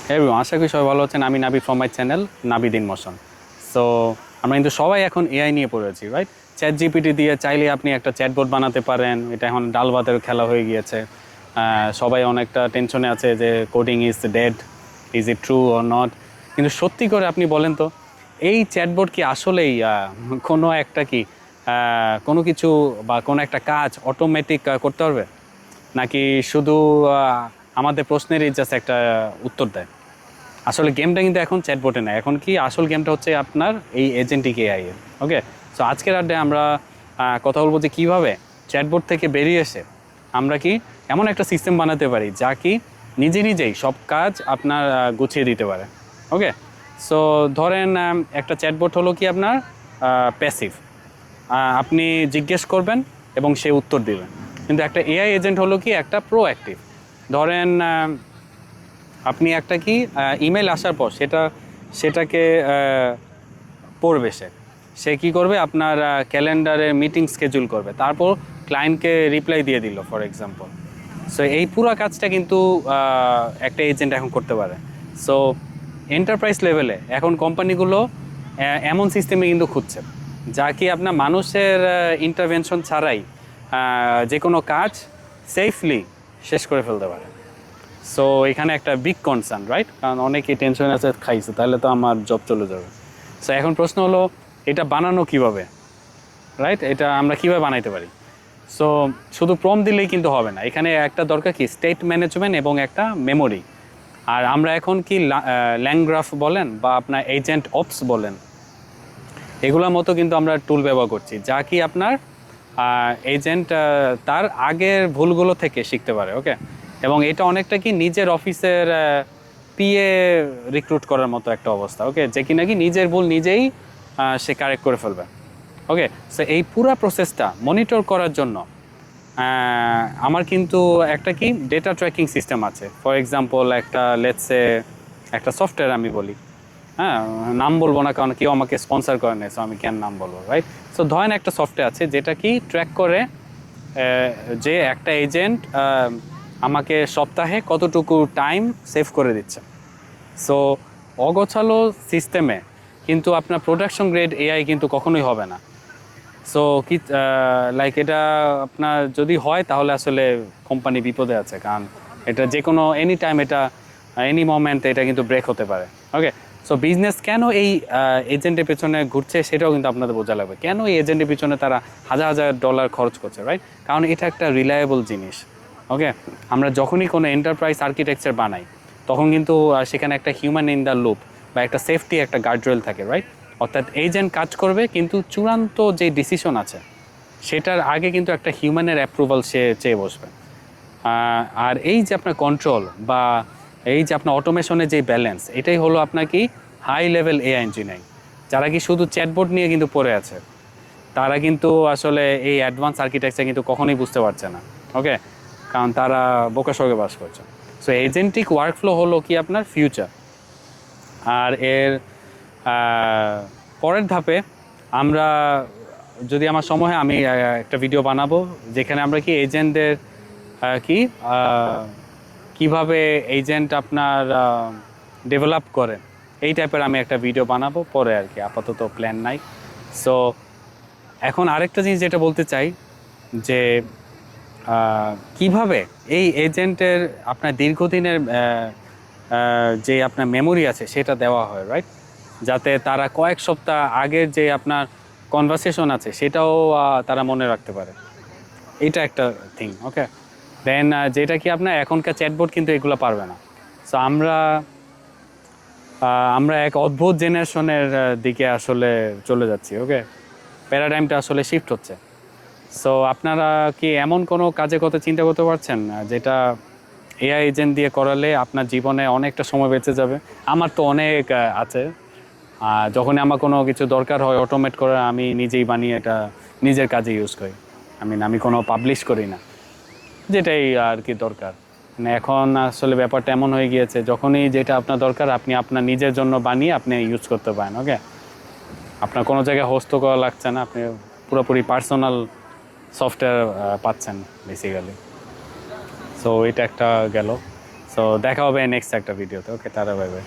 আশা করি সবাই ভালো আছেন। আমি Nabi from my channel Nabid in motion. So আমরা কিন্তু সবাই এখন এআই নিয়ে পড়েছি, রাইট? চ্যাট জিপিটি দিয়ে চাইলে আপনি একটা চ্যাটবোর্ড বানাতে পারেন। এটা এখন ডাল ভাতের খেলা হয়ে গিয়েছে। সবাই অনেকটা টেনশনে আছে যে coding is dead, is it true or not. কিন্তু সত্যি করে আপনি বলেন তো, এই চ্যাটবোর্ড কি আসলেই কোনো একটা কি কোনো কিছু বা কোনো একটা কাজ অটোমেটিক করতে পারবে, নাকি শুধু আমাদের প্রশ্নেরই জাস্ট একটা উত্তর দেয়? আসলে গেমটা কিন্তু এখন চ্যাটবোটে না, এখন কি আসল গেমটা হচ্ছে আপনার এই এজেন্টিক এআই এর। ওকে, সো আজকের আড্ডায় আমরা কথা বলবো যে কীভাবে চ্যাটবোট থেকে বেরিয়ে এসে আমরা কি এমন একটা সিস্টেম বানাতে পারি যা কি নিজে নিজেই সব কাজ আপনার গুছিয়ে দিতে পারে। ওকে, সো ধরেন একটা চ্যাটবোট হলো কি আপনার প্যাসিভ, আপনি জিজ্ঞেস করবেন এবং সে উত্তর দেবেন। কিন্তু একটা এআই এজেন্ট হলো কি একটা প্রোঅ্যাক্টিভ। ধরেন আপনি একটা কি ইমেল আসার পর সেটাকে পড়বে, সে কী করবে, আপনার ক্যালেন্ডারে মিটিং স্কেজুল করবে, তারপর ক্লায়েন্টকে রিপ্লাই দিয়ে দিল ফর এক্সাম্পল। সো এই পুরো কাজটা কিন্তু একটা এজেন্ট এখন করতে পারে। সো এন্টারপ্রাইজ লেভেলে এখন কোম্পানিগুলো এমন সিস্টেমে কিন্তু খুঁজছে যা কি আপনার মানুষের ইন্টারভেনশন ছাড়াই যে কোনো কাজ সেফলি শেষ করে ফেলতে পারে। সো এখানে একটা বিগ কনসার্ন, রাইট? কারণ অনেকেই টেনশন আছে, খাইছে তাহলে তো আমার জব চলে যাবে। সো এখন প্রশ্ন হলো এটা বানানো কিভাবে, রাইট? এটা আমরা কীভাবে বানাইতে পারি? সো শুধু প্রম দিলেই কিন্তু হবে না, এখানে একটা দরকার কি স্টেট ম্যানেজমেন্ট এবং একটা মেমোরি। আর আমরা এখন কি ল্যাংগ্রাফ বলেন বা আপনার এজেন্ট অপস বলেন, এগুলোর মতো কিন্তু আমরা টুল ব্যবহার করছি যা কি আপনার এজেন্ট তার আগের ভুলগুলো থেকে শিখতে পারে। ওকে, এবং এটা অনেকটা কি নিজের অফিসের পিএ রিক্রুট করার মতো একটা অবস্থা। ওকে, যে কি নাকি নিজের ভুল নিজেই সে কারেক্ট করে ফেলবে। ওকে, সো এই পুরো প্রসেসটা মনিটর করার জন্য আমার কিন্তু একটা কি ডেটা ট্র্যাকিং সিস্টেম আছে। ফর এক্সাম্পল একটা লেটসে একটা সফটওয়্যার আমি বলি, হ্যাঁ নাম বলবো না কারণ কেউ আমাকে স্পন্সর করে নেই, সো আমি কেন নাম বলবো, রাইট? সো ধরেন একটা সফটওয়্যার আছে যেটা কি ট্র্যাক করে যে একটা এজেন্ট আমাকে সপ্তাহে কতটুকু টাইম সেভ করে দিচ্ছে। সো অগোছালো সিস্টেমে কিন্তু আপনার প্রোডাকশন গ্রেড এআই কিন্তু কখনোই হবে না। সো কি লাইক এটা আপনার যদি হয় তাহলে আসলে কোম্পানি বিপদে আছে, কারণ এটা যে কোনো এনি টাইম, এটা এনি মোমেন্ট এটা কিন্তু ব্রেক হতে পারে। ওকে, সো বিজনেস কেন এই এজেন্টের পেছনে ঘুরছে সেটাও কিন্তু আপনাদের বোঝা লাগবে। কেন এই এজেন্টের পিছনে তারা হাজার হাজার ডলার খরচ করছে, রাইট? কারণ এটা একটা রিলায়েবল জিনিস। ওকে, আমরা যখনই কোনো এন্টারপ্রাইজ আর্কিটেকচার বানাই তখন কিন্তু সেখানে একটা হিউম্যান ইন দ্য লুপ বা একটা সেফটি, একটা গার্ডরেল থাকে, রাইট? অর্থাৎ এজেন্ট কাজ করবে কিন্তু চূড়ান্ত যে ডিসিশন আছে সেটার আগে কিন্তু একটা হিউম্যানের অ্যাপ্রুভাল সে চেয়ে বসবে। আর এই যে আপনার কন্ট্রোল বা এই যে আপনার অটোমেশনের যে ব্যালেন্স, এটাই হলো আপনার কি হাই লেভেল এআই ইঞ্জিনিয়ারিং। যারা কি শুধু চ্যাটবোর্ড নিয়ে কিন্তু পড়ে আছে তারা কিন্তু আসলে এই অ্যাডভান্স আর্কিটেকচার কিন্তু কখনোই বুঝতে পারছে না। ওকে, কারণ তারা বোকা সঙ্গে বাস করছে। সো এজেন্টিক ওয়ার্কফ্লো হলো কি আপনার ফিউচার। আর এর পরের ধাপে আমরা, যদি আমার সময় হয়, আমি একটা ভিডিও বানাবো যেখানে আমরা কি এজেন্টদের কি কিভাবে এজেন্ট আপনার ডেভেলপ করে এই টাইপের আমি একটা ভিডিও বানাবো পরে আর কি, আপাতত প্ল্যান নাই। সো এখন আরেকটা জিনিস যেটা বলতে চাই যে কিভাবে এই এজেন্টের আপনার দীর্ঘদিনের যে আপনার মেমোরি আছে সেটা দেওয়া হয়, রাইট? যাতে তারা কয়েক সপ্তাহ আগের যে আপনার কনভারসেশন আছে সেটাও তারা মনে রাখতে পারে। এইটা একটা থিং। ওকে, দেন যেটা কি আপনার এখনকার চ্যাটবোর্ড কিন্তু এগুলো পারবে না। সো আমরা এক অদ্ভুত জেনারেশনের দিকে আসলে চলে যাচ্ছি। ওকে, প্যারাডাইমটা আসলে শিফট হচ্ছে। সো আপনারা কি এমন কোনো কাজের কথা চিন্তা করতে পারছেন যেটা এআই এজেন্ট দিয়ে করালে আপনার জীবনে অনেকটা সময় বেঁচে যাবে? আমার তো অনেক আছে। যখনই আমার কোনো কিছু দরকার হয় অটোমেট করে আমি নিজেই বানিয়ে এটা নিজের কাজে ইউজ করি। আমি কোনো পাবলিশ করি না, যেটাই আর কি দরকার। মানে এখন আসলে ব্যাপারটা এমন হয়ে গিয়েছে যখনই যেটা আপনার দরকার আপনি আপনার নিজের জন্য বানিয়ে আপনি ইউজ করতে পারেন। ওকে, আপনার কোনো জায়গায় হোস্ট করা লাগছে না, আপনি পুরোপুরি পার্সোনাল সফটওয়্যার পাচ্ছেন বেসিক্যালি। সো এটা একটা গেল। সো সো দেখা হবে নেক্সট একটা ভিডিওতে। ওকে, টাটা, বাই বাই।